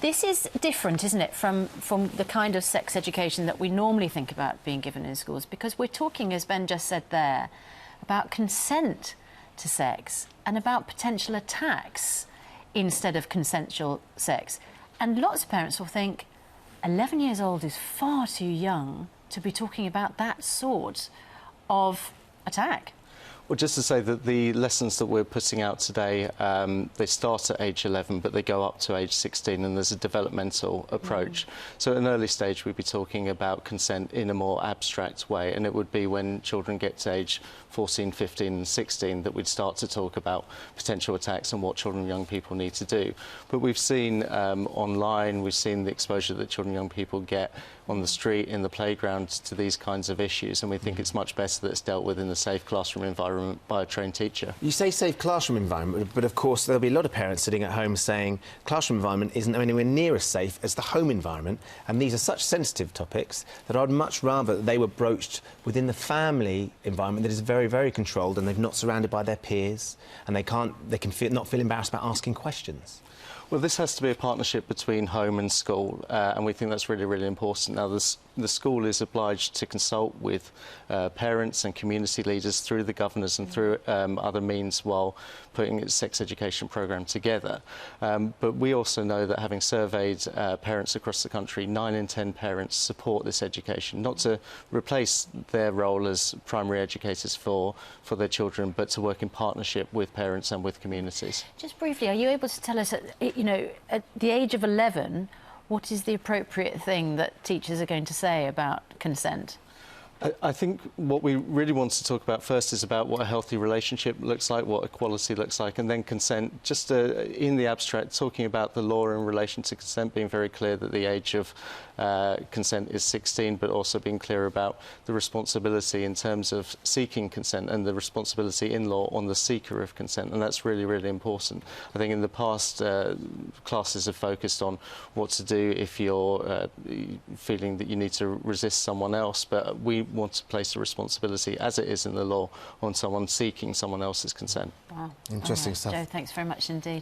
This is different, isn't it, from the kind of sex education that we normally think about being given in schools, because we're talking, as Ben just said there, about consent to sex and about potential attacks instead of consensual sex. And lots of parents will think 11 years old is far too young to be talking about that sort of attack. Well, just to say that the lessons that we're putting out today, they start at age 11, but they go up to age 16, and there's a developmental approach. So at an early stage, we'd be talking about consent in a more abstract way, and it would be when children get to age 14, 15 and 16 that we'd start to talk about potential attacks and what children and young people need to do. But we've seen online, we've seen the exposure that children and young people get on the street, in the playground, to these kinds of issues, and we think it's much better that it's dealt with in a safe classroom environment by a trained teacher. You say safe classroom environment, but of course there'll be a lot of parents sitting at home saying classroom environment isn't anywhere near as safe as the home environment, and these are such sensitive topics that I'd much rather that they were broached within the family environment that is very, very controlled, and they're not surrounded by their peers, and they can not feel embarrassed about asking questions. Well, this has to be a partnership between home and school, and we think that's really, really important. Now, the school is obliged to consult with parents and community leaders through the governors and through other means while putting its sex education programme together. But we also know that, having surveyed parents across the country, 9 in 10 parents support this education, not to replace their role as primary educators for their children, but to work in partnership with parents and with communities. Just briefly, are you able to tell us, at the age of 11, what is the appropriate thing that teachers are going to say about consent? I think what we really want to talk about first is about what a healthy relationship looks like, what equality looks like, and then consent. Just in the abstract, talking about the law in relation to consent, being very clear that the age of consent is 16, but also being clear about the responsibility in terms of seeking consent and the responsibility in law on the seeker of consent, and that's really, really important. I think in the past, classes have focused on what to do if you're feeling that you need to resist someone else, but we want to place the responsibility, as it is in the law, on someone seeking someone else's consent. Wow. Interesting stuff. Joe, thanks very much indeed.